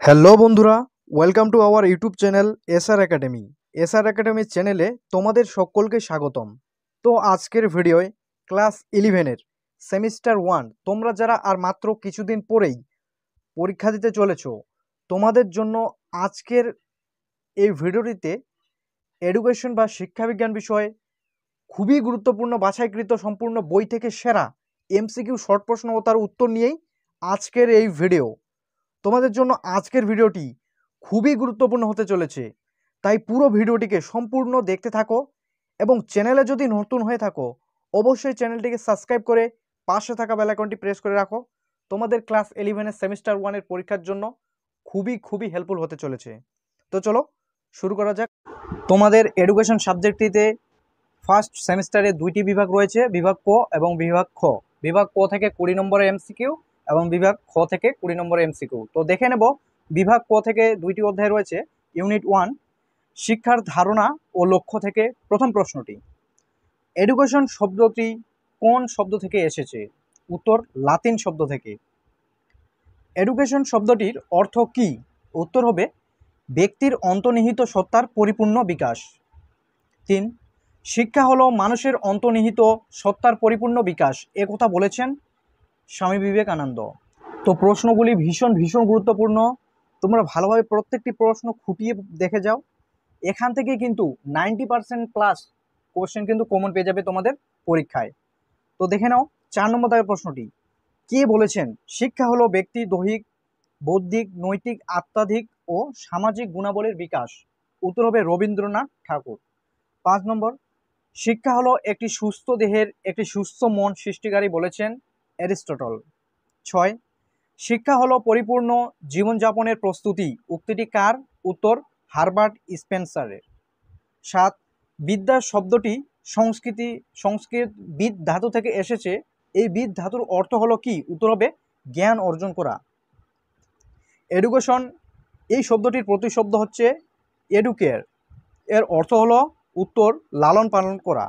Hello বন্ধুরা, welcome to our YouTube channel SR academy. SR academy চ্যানেলে তোমাদের সকলকে স্বাগতম। তো আজকের ভিডিওয় ক্লাস 11-এর সেমিস্টার 1 তোমরা যারা আর মাত্র কিছুদিন পরেই পরীক্ষা দিতে চলেছো, তোমাদের জন্য আজকের এই ভিডিওটিতে এডুকেশন বা শিক্ষাবিজ্ঞান বিষয়ে খুবই গুরুত্বপূর্ণ বাছাইকৃত সম্পূর্ণ বই থেকে সেরা এমসিকিউ শর্ট প্রশ্ন ও তার উত্তর নিয়েই আজকের এই ভিডিও। তোমাদের জন্য আজকের ভিডিওটি খুবই গুরুত্বপূর্ণ হতে চলেছে, তাই পুরো ভিডিওটিকে সম্পূর্ণ দেখতে থাকো এবং চ্যানেলে যদি নতুন হয়ে থাকো অবশ্যই চ্যানেলটিকে সাবস্ক্রাইব করে পাশে থাকা বেল আইকনটি প্রেস করে রাখো। তোমাদের ক্লাস 11-এর সেমিস্টার 1-এর পরীক্ষার জন্য খুবই হেল্পফুল হতে চলেছে। তো চলো শুরু করা যাক। তোমাদের এডুকেশন সাবজেক্টটিতে ফার্স্ট সেমিস্টারে দুইটি বিভাগ রয়েছে, বিভাগ ক এবং বিভাগ খ। বিভাগ ক থেকে 20 নম্বরের এমসিকিউ এবং বিভাগ খ থেকে 20 নম্বরের এমসিকিউ। তো দেখে নেব বিভাগ ক থেকে দুইটি অধ্যায় রয়েছে। ইউনিট 1 শিক্ষার ধারণা ও লক্ষ্য থেকে প্রথম প্রশ্নটি, এডুকেশন শব্দটি কোন শব্দ থেকে এসেছে? উত্তর লাতিন শব্দ থেকে। এডুকেশন শব্দটির অর্থ কি? উত্তর হবে ব্যক্তির অন্তর্নিহিত সত্তার পরিপূর্ণ বিকাশ। 3 শিক্ষা হলো মানুষের অন্তর্নিহিত সত্তার পরিপূর্ণ বিকাশ, এ কথা বলেছেন স্বামী বিবেকানন্দ। তো প্রশ্নগুলি ভীষণ গুরুত্বপূর্ণ, তোমরা ভালোভাবে প্রত্যেকটি প্রশ্ন খুঁটিয়ে দেখে যাও। এখান থেকে কিন্তু 90% প্লাস কোশ্চেন কিন্তু কমন পেয়ে যাবে তোমাদের পরীক্ষায়। তো দেখে নাও 4 নম্বর দাগের প্রশ্নটি, কে বলেছেন শিক্ষা হলো ব্যক্তি দৈহিক, বৌদ্ধিক, নৈতিক, আধ্যাত্মিক ও সামাজিক গুণাবলীর বিকাশ? উত্তর হবে রবীন্দ্রনাথ ঠাকুর। 5 নম্বর, শিক্ষা হলো একটি সুস্থ দেহের একটি সুস্থ মন সৃষ্টিকারী, বলেছেন অ্যারিস্টটল। 6 শিক্ষা হলো পরিপূর্ণ জীবনযাপনের প্রস্তুতি, উক্তিটি কার? উত্তর হারবার্ট স্পেন্সারের। 7 বিদ্যা শব্দটি সংস্কৃত বিদ ধাতু থেকে এসেছে, এই বিদ ধাতুর অর্থ হলো কি? উত্তর হবে জ্ঞান অর্জন করা। এডুকেশন এই শব্দটির প্রতিশব্দ হচ্ছে এডুকেয়ার, এর অর্থ হলো উত্তর লালন পালন করা।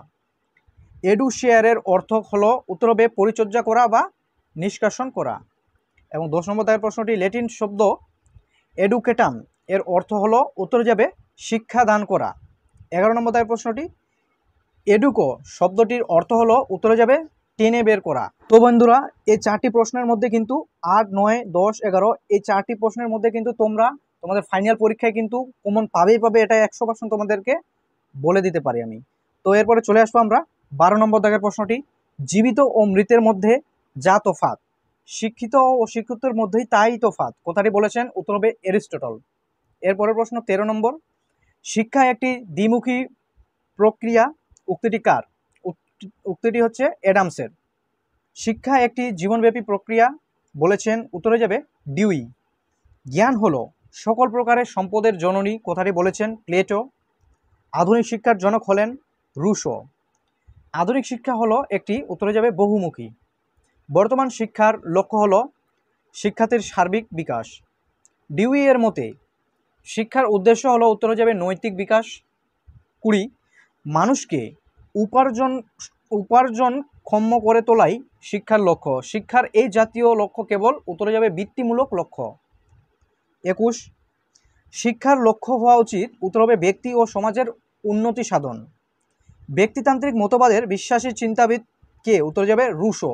এডুশেয়ারের অর্থ হলো উত্তর হবে পরিচর্যা করা বা নিষ্কাশন করা। এবং 10 নম্বর দাগের প্রশ্নটি, ল্যাটিন শব্দ এডুকেটাম এর অর্থ হলো উত্তর যাবে শিক্ষা দান করা। 11 নম্বর দাগের প্রশ্নটি, এডুকো শব্দটির অর্থ হলো উত্তরে যাবে টেনে বের করা। তো বন্ধুরা এই 4টি প্রশ্নের মধ্যে কিন্তু 8, 9, 10, 11 এই 4টি প্রশ্নের মধ্যে কিন্তু তোমরা তোমাদের ফাইনাল পরীক্ষায় কিন্তু কমন পাবে, এটা 100% তোমাদেরকে বলে দিতে পারি আমি। তো এরপরে চলে আসবো আমরা 12 নম্বর দাগের প্রশ্নটি, জীবিত ও মৃতের মধ্যে যা তফাৎ, শিক্ষিত ও অশিক্ষিতের মধ্যেই তাই তফাৎ, কথাটি বলেছেন উত্তর হবে অ্যারিস্টটল। এরপরের প্রশ্ন 13 নম্বর, শিক্ষা একটি দ্বিমুখী প্রক্রিয়া, উক্তিটি কার? উক্তিটি হচ্ছে অ্যাডামসের। শিক্ষা একটি জীবনব্যাপী প্রক্রিয়া, বলেছেন উত্তরে যাবে ডিউই। জ্ঞান হলো সকল প্রকারের সম্পদের জননী, কথাটি বলেছেন প্লেটো। আধুনিক শিক্ষার জনক হলেন রুশো। আধুনিক শিক্ষা হলো একটি উত্তরে যাবে বহুমুখী। বর্তমান শিক্ষার লক্ষ্য হলো শিক্ষার্থীর সার্বিক বিকাশ। ডিউই এর মতে শিক্ষার উদ্দেশ্য হলো উত্তরে যাবে নৈতিক বিকাশ। 20 মানুষকে উপার্জনক্ষম করে তোলাই শিক্ষার লক্ষ্য, শিক্ষার এই জাতীয় লক্ষ্য কেবল উত্তরে যাবে বৃত্তিমূলক লক্ষ্য। 21 শিক্ষার লক্ষ্য হওয়া উচিত উত্তর হবে ব্যক্তি ও সমাজের উন্নতি সাধন। ব্যক্তিতান্ত্রিক মতবাদের বিশ্বাসী চিন্তাবিদ কে? উত্তর যাবে রুশো।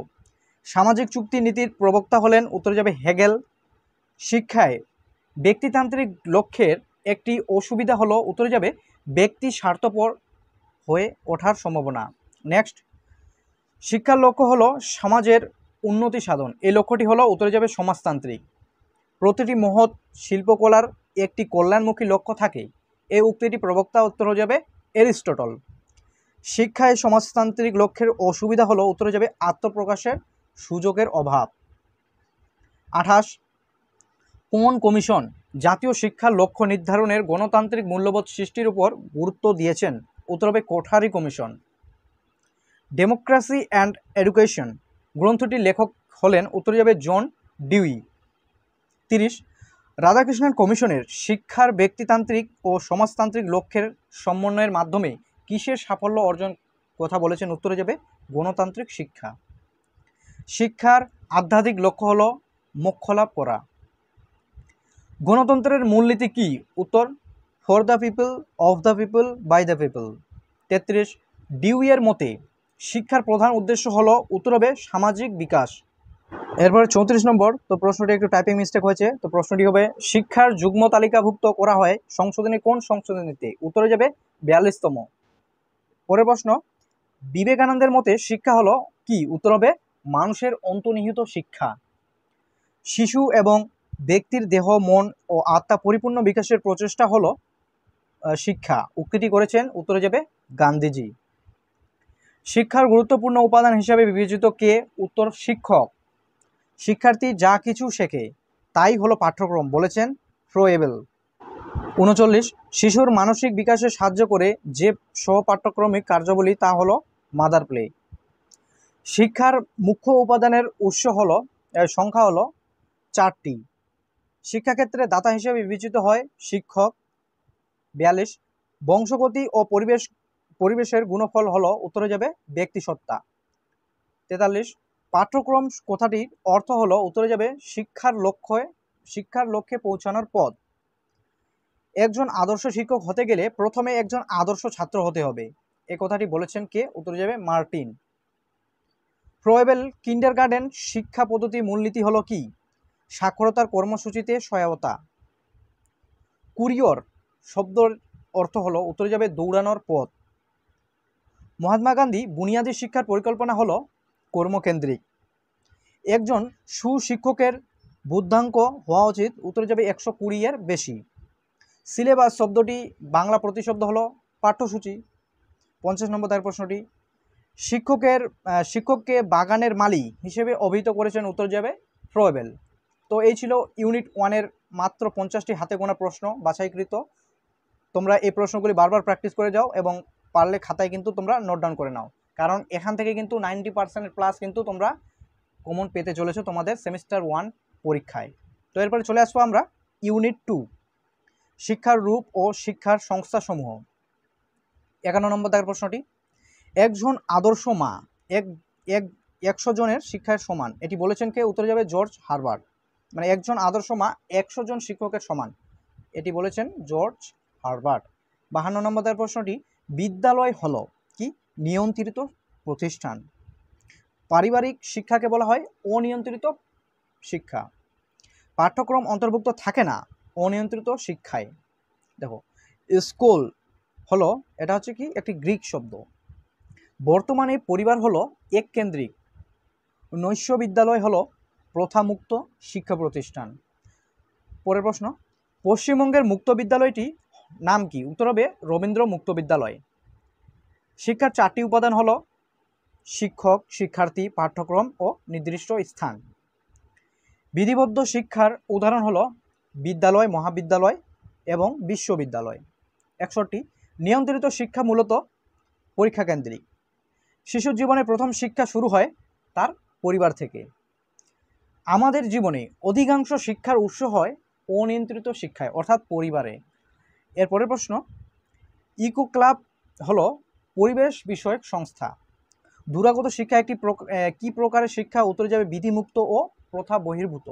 সামাজিক চুক্তি নীতির প্রবক্তা হলেন উত্তরে যাবে হেগেল। শিক্ষায় ব্যক্তিতান্ত্রিক লক্ষ্যের একটি অসুবিধা হলো উত্তরে যাবে ব্যক্তি স্বার্থপর হয়ে ওঠার সম্ভাবনা। নেক্সট, শিক্ষার লক্ষ্য হলো সমাজের উন্নতি সাধন, এই লক্ষ্যটি হলো উত্তরে যাবে সমাজতান্ত্রিক। প্রতিটি মহৎ শিল্পকলার একটি কল্যাণমুখী লক্ষ্য থাকে, এই উক্তিটি প্রবক্তা উত্তর যাবে অ্যারিস্টটল। শিক্ষায় সমাজতান্ত্রিক লক্ষ্যের অসুবিধা হলো উত্তরে যাবে আত্মপ্রকাশের সুযোগের অভাব। 28 কোন কমিশন জাতীয় শিক্ষার লক্ষ্য নির্ধারণের গণতান্ত্রিক মূল্যবোধ সৃষ্টির উপর গুরুত্ব দিয়েছেন? উত্তর হবে Kothari commission. Democracy and education গ্রন্থটির লেখক হলেন উত্তরে যাবে জন ডিউই। 30 রাধাকৃষ্ণন কমিশনের শিক্ষার ব্যক্তিতান্ত্রিক ও সমাজতান্ত্রিক লক্ষ্যের সমন্বয়ের মাধ্যমে কিসের সাফল্য অর্জন, কথা বলেছেন উত্তরে যাবে গণতান্ত্রিক শিক্ষা। শিক্ষার আধ্যাত্মিক লক্ষ্য হলো মোক্ষ লাভ করা। গণতন্ত্রের মূলনীতি কি? উত্তর, for the people, of the people, by the people. 33, ডিউইয়ের মতে শিক্ষার প্রধান উদ্দেশ্য হলো, উত্তর হবে সামাজিক বিকাশ। এরপরে 34 নম্বর, তো প্রশ্নটি একটু টাইপিং মিস্টেক হয়েছে, তো প্রশ্নটি হবে শিক্ষার যুগ্ম তালিকাভুক্ত করা হয় সংশোধনী কোন সংশোধনীতে? উত্তরে যাবে 42তম। পরের প্রশ্ন, বিবেকানন্দের মতে শিক্ষা হলো কি? উত্তর হবে মানুষের অন্তর্নিহিত শিক্ষা। শিশু এবং ব্যক্তির দেহ, মন ও আত্মা পরিপূর্ণ বিকাশের প্রচেষ্টা হলো শিক্ষা। উক্তিটি করেছেন, উত্তরে যাবে গান্ধীজি। শিক্ষার গুরুত্বপূর্ণ উপাদান হিসাবে বিবেচিত কে? উত্তর, শিক্ষক। শিক্ষার্থী যা কিছু শেখে তাই হলো পাঠ্যক্রম, বলেছেন ফ্রোয়েবেল। 39, শিশুর মানসিক বিকাশে সাহায্য করে যে সহপাঠ্যক্রমিক কার্যাবলী তা হলো মাদার প্লে। শিক্ষার মুখ্য উপাদানের উৎস হলো সংখ্যা হলো 4টি। শিক্ষাক্ষেত্রে দাতা হিসেবে বিবেচিত হয় শিক্ষক। 42, বংশগতি ও পরিবেশের গুণফল হলো, উত্তরে যাবে ব্যক্তিসত্তা। 43, পাঠ্যক্রম কথাটির অর্থ হলো, উত্তরে যাবে শিক্ষার লক্ষ্যে পৌঁছানোর পথ। একজন আদর্শ শিক্ষক হতে গেলে প্রথমে একজন আদর্শ ছাত্র হতে হবে, এ কথাটি বলেছেন কে? উত্তরে যাবে মার্টিন। ফ্রোয়েবেল কিন্ডারগার্টেন শিক্ষা পদ্ধতি মূলনীতি হলো কি? সাক্ষরতার কর্মসূচিতে সহায়তা। কুরিয়র শব্দের অর্থ হলো, উত্তরে যাবে দৌড়ানোর পথ। মহাত্মা গান্ধী বুনিয়াদী শিক্ষার পরিকল্পনা হলো কর্মকেন্দ্রিক। একজন সুশিক্ষকের বুদ্ধাঙ্ক হওয়া উচিত, উত্তরে যাবে 120 এর বেশি। সিলেবাস শব্দটি বাংলা প্রতিশব্দ হলো পাঠ্যসূচি। 50 নম্বর তার প্রশ্নটি, শিক্ষককে বাগানের মালি হিসেবে অভিহিত করেছেন, উত্তর যাবে ফ্রোয়েবেল। তো এই ছিল ইউনিট 1-এর মাত্র 50টি হাতে গোনা প্রশ্ন বাছাইকৃত। তোমরা এই প্রশ্নগুলি বারবার প্র্যাকটিস করে যাও এবং পারলে খাতায় কিন্তু তোমরা নোট ডাউন করে নাও, কারণ এখান থেকে কিন্তু 90% প্লাস কিন্তু তোমরা কমন পেতে চলেছো তোমাদের সেমিস্টার 1 পরীক্ষায়। তো এরপরে চলে আসবো আমরা ইউনিট 2, শিক্ষার রূপ ও শিক্ষার সংস্থাসমূহ। 51 নম্বর দাগের প্রশ্নটি, একজন আদর্শ মা 100 জনের শিক্ষার সমান, এটি বলেছেন কে? উত্তরে যাবে জর্জ হারবার্ট। মানে একজন আদর্শ মা 100 জন শিক্ষকের সমান, এটি বলেছেন জর্জ হারবার্ট। 52 নম্বর দাগের প্রশ্নটি, বিদ্যালয় হলো কি? নিয়ন্ত্রিত প্রতিষ্ঠান। পারিবারিক শিক্ষাকে বলা হয় অনিয়ন্ত্রিত শিক্ষা। পাঠ্যক্রম অন্তর্ভুক্ত থাকে না অনিয়ন্ত্রিত শিক্ষায়। দেখো, স্কুল হলো, এটা হচ্ছে কি একটি গ্রিক শব্দ। বর্তমানে পরিবার হলো এককেন্দ্রিক। নৈশ বিদ্যালয় হলো প্রথামুক্ত শিক্ষা প্রতিষ্ঠান। পরের প্রশ্ন, পশ্চিমবঙ্গের মুক্ত বিদ্যালয়টি নাম কি? উত্তর হবে রবীন্দ্র মুক্ত বিদ্যালয়। শিক্ষার 4টি উপাদান হলো শিক্ষক, শিক্ষার্থী, পাঠ্যক্রম ও নির্দিষ্ট স্থান। বিধিবদ্ধ শিক্ষার উদাহরণ হলো বিদ্যালয়, মহাবিদ্যালয় এবং বিশ্ববিদ্যালয়। 61, নিয়ন্ত্রিত শিক্ষা মূলত পরীক্ষা কেন্দ্রিক। শিশুর জীবনে প্রথম শিক্ষা শুরু হয় তার পরিবার থেকে। আমাদের জীবনে অধিকাংশ শিক্ষার উৎস হয় অনিয়ন্ত্রিত শিক্ষায়, অর্থাৎ পরিবারে। এরপরের প্রশ্ন, ইকো ক্লাব হলো পরিবেশ বিষয়ক সংস্থা। দূরাগত শিক্ষা একটি কি প্রকারের শিক্ষা? উত্তরে যাবে বিধিমুক্ত ও প্রথা বহির্ভূত।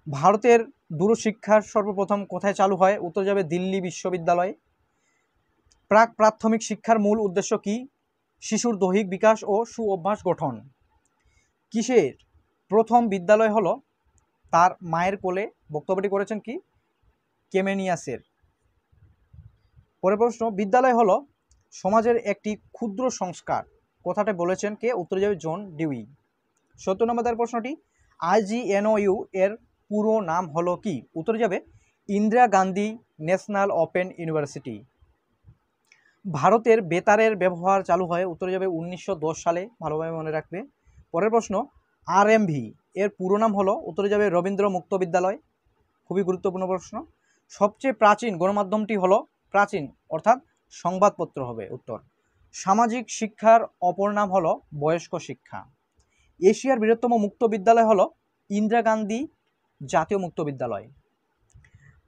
ভারতের দূরশিক্ষার সর্বপ্রথম কোথায় চালু হয়? উত্তর যাবে দিল্লি বিশ্ববিদ্যালয়। প্রাক প্রাথমিক শিক্ষার মূল উদ্দেশ্য কি? শিশুর দৈহিক বিকাশ ও সুঅভ্যাস গঠন। কিসের প্রথম বিদ্যালয় হলো তার মায়ের কোলে? বক্তব্যটি করেছেন কি? কেমেনিয়াসের। পরের প্রশ্ন, বিদ্যালয় হলো সমাজের একটি ক্ষুদ্র সংস্কার, কথাটা বলেছেন কে? উত্তরে যাবে জন ডিউই। 70 নম্বর তার প্রশ্নটি, IGNOU এর পুরো নাম হলো কি? উত্তরে যাবে Indira Gandhi national open university. ভারতের বেতারের ব্যবহার চালু হয়? উত্তরে যাবে 1910 সালে, ভালোভাবে মনে রাখবে। পরের প্রশ্ন, RMV এর পুরো নাম হলো? উত্তরে যাবে রবীন্দ্র মুক্ত বিদ্যালয়। খুবই গুরুত্বপূর্ণ প্রশ্ন। সবচেয়ে প্রাচীন গণমাধ্যমটি হলো, প্রাচীন অর্থাৎ সংবাদপত্র হবে উত্তর। সামাজিক শিক্ষার অপর নাম হলো বয়স্ক শিক্ষা। এশিয়ার বৃহত্তম মুক্ত বিদ্যালয় হলো ইন্দিরা গান্ধী জাতীয় মুক্ত বিদ্যালয়।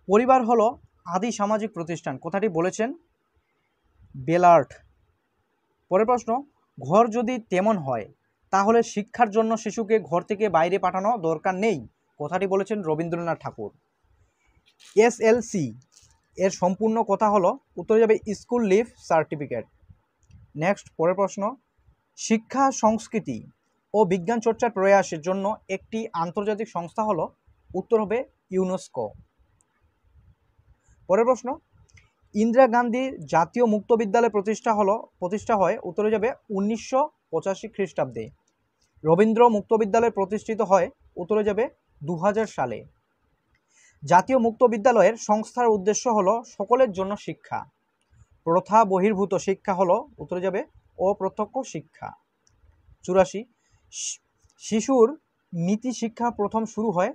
পরিবার হলো আদি সামাজিক প্রতিষ্ঠান, কথাটি বলেছেন বেলার্ট। পরের প্রশ্ন, ঘর যদি তেমন হয় তাহলে শিক্ষার জন্য শিশুকে ঘর থেকে বাইরে পাঠানো দরকার নেই, কথাটি বলেছেন রবীন্দ্রনাথ ঠাকুর। SLC এর সম্পূর্ণ কথা হলো উত্তরে যাবে স্কুল লিভ সার্টিফিকেট। নেক্সট পরের প্রশ্ন, শিক্ষা সংস্কৃতি ও বিজ্ঞান চর্চার প্রয়াসের জন্য একটি আন্তর্জাতিক সংস্থা হলো উত্তর হবে ইউনেস্কো। পরের প্রশ্ন, ইন্দিরা গান্ধী জাতীয় মুক্ত বিদ্যালয় প্রতিষ্ঠা হয় উত্তরে যাবে 1985 খ্রিস্টাব্দে। রবীন্দ্র মুক্ত বিদ্যালয় প্রতিষ্ঠিত হয় উত্তরে যাবে 2000 সালে। জাতীয় মুক্ত বিদ্যালয়ের সংস্থার উদ্দেশ্য হলো সকলের জন্য শিক্ষা। প্রথা বহির্ভূত শিক্ষা হলো উত্তরে যাবে অপ্রত্যক্ষ শিক্ষা। 84, শিশুর নীতি শিক্ষা প্রথম শুরু হয়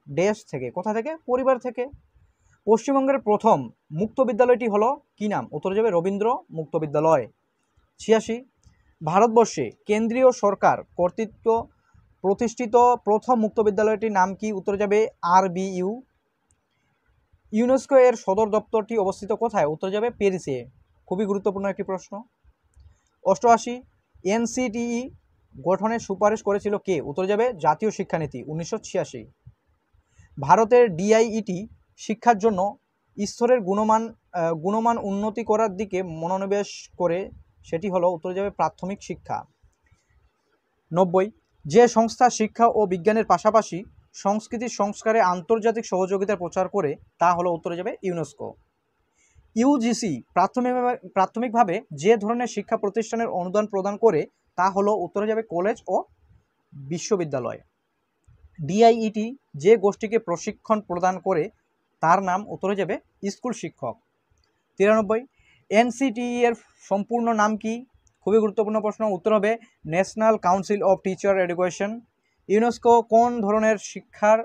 দেশ থেকে, কোথা থেকে? পরিবার থেকে। পশ্চিমবঙ্গের প্রথম মুক্ত বিদ্যালয়টি হলো কি নাম? উত্তরে যাবে রবীন্দ্র মুক্ত বিদ্যালয়। 86, ভারতবর্ষে কেন্দ্রীয় সরকার কর্তৃক প্রতিষ্ঠিত প্রথম মুক্ত বিদ্যালয়টির নাম কি? উত্তরে যাবে RBU। ইউনেস্কো এর সদর দপ্তরটি অবস্থিত কোথায়? উত্তরে যাবে প্যারিসে। খুবই গুরুত্বপূর্ণ একটি প্রশ্ন। 88, NCTE গঠনের সুপারিশ করেছিল কে? উত্তরে যাবে জাতীয় শিক্ষানীতি 1986। ভারতের DIET শিক্ষার জন্য স্তরের গুণমান উন্নতি করার দিকে মনোনিবেশ করে, সেটি হলো উত্তরে যাবে প্রাথমিক শিক্ষা। 90, যে সংস্থা শিক্ষা ও বিজ্ঞানের পাশাপাশি সংস্কৃতির সংস্কারে আন্তর্জাতিক সহযোগিতার প্রচার করে তা হলো উত্তরে যাবে ইউনেস্কো। UGC প্রাথমিকভাবে যে ধরনের শিক্ষা প্রতিষ্ঠানের অনুদান প্রদান করে তা হলো উত্তরে যাবে কলেজ ও বিশ্ববিদ্যালয়। DIET যে গোষ্ঠীকে প্রশিক্ষণ প্রদান করে তার নাম উত্তরে যাবে স্কুল শিক্ষক। 93, NCTE এর সম্পূর্ণ নাম কি? খুবই গুরুত্বপূর্ণ প্রশ্ন। উত্তর হবে national council of teacher education. UNESCO কোন ধরনের শিক্ষার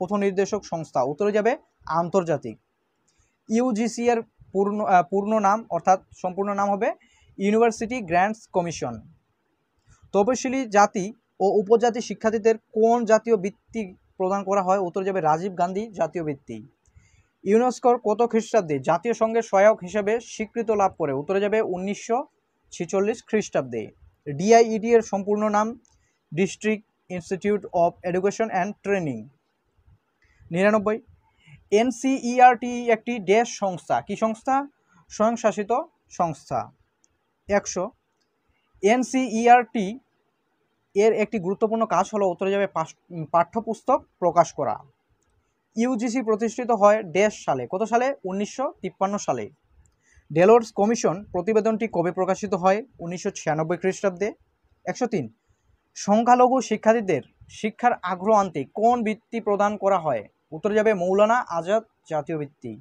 পথনির্দেশক সংস্থা? উত্তরে যাবে আন্তর্জাতিক। UGC এর পূর্ণ নাম অর্থাৎ সম্পূর্ণ নাম হবে ইউনিভার্সিটি গ্র্যান্টস কমিশন। তপশিলি জাতি ও উপজাতি শিক্ষার্থীদের কোন জাতীয় বৃত্তি প্রদান করা হয়? উত্তরে যাবে রাজীব গান্ধী জাতীয় বৃত্তি। ইউনেস্কোর কত খ্রিস্টাব্দে জাতীয় সংঘের সহায়ক হিসেবে স্বীকৃত লাভ করে? উত্তরে যাবে 1946 খ্রিস্টাব্দে। DIET এর সম্পূর্ণ নাম district institute of education and training. 99, NCERT একটি দেশ সংস্থা। কি সংস্থা? স্বয়ংশাসিত সংস্থা। 100, NCERT এর একটি গুরুত্বপূর্ণ কাজ হলো উত্তরে যাবে পাঠ্যপুস্তক প্রকাশ করা। UGC প্রতিষ্ঠিত হয় দেশ সালে, কত সালে? 1953 সালে। ডেলোর্স কমিশন প্রতিবেদনটি কবে প্রকাশিত হয়? 1996 খ্রিস্টাব্দে। 103, সংখ্যালঘু শিক্ষার্থীদের শিক্ষার আগ্রহ আনতে কোন বৃত্তি প্রদান করা হয়? উত্তরে যাবে মৌলানা আজাদ জাতীয় বৃত্তি।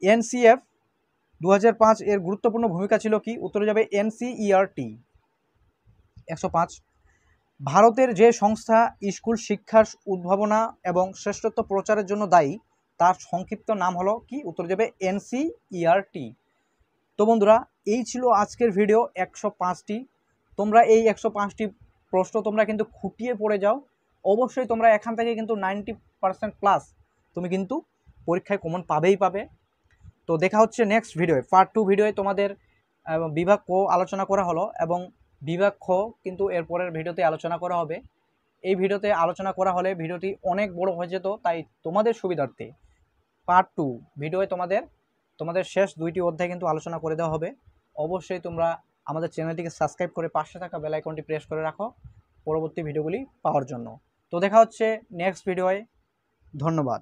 NCF 2005 এর গুরুত্বপূর্ণ ভূমিকা ছিল কি? উত্তরে যাবে NCERT। 105, ভারতের যে সংস্থা স্কুল শিক্ষার উদ্ভাবনা এবং শ্রেষ্ঠত্ব প্রচারের জন্য দায়ী তার সংক্ষিপ্ত নাম হলো কি? উত্তরে যাবে NCERT। তো বন্ধুরা, এই ছিল আজকের ভিডিও 105টি। তোমরা এই 105টি প্রশ্ন তোমরা কিন্তু খুঁটিয়ে পড়ে যাও। অবশ্যই তোমরা এখান থেকে কিন্তু 90% প্লাস তুমি কিন্তু পরীক্ষায় কমন পাবে। তো দেখা হচ্ছে নেক্সট ভিডিওয়ে। পার্ট 2 ভিডিওয়ে তোমাদের বিভাগ ক আলোচনা করা হলো এবং বিভাগ খ কিন্তু এরপরের ভিডিওতে আলোচনা করা হবে। এই ভিডিওতে আলোচনা করা হলে ভিডিওটি অনেক বড় হয়ে যেত, তাই তোমাদের সুবিধার্থে পার্ট 2 ভিডিওয়ে তোমাদের শেষ 2টি অধ্যায় কিন্তু আলোচনা করে দেওয়া হবে। অবশ্যই তোমরা আমাদের চ্যানেলটিকে সাবস্ক্রাইব করে পাশে থাকা বেল আইকনটি প্রেস করে রাখো পরবর্তী ভিডিওগুলি পাওয়ার জন্য। তো দেখা হচ্ছে নেক্সট ভিডিওয়ে। ধন্যবাদ।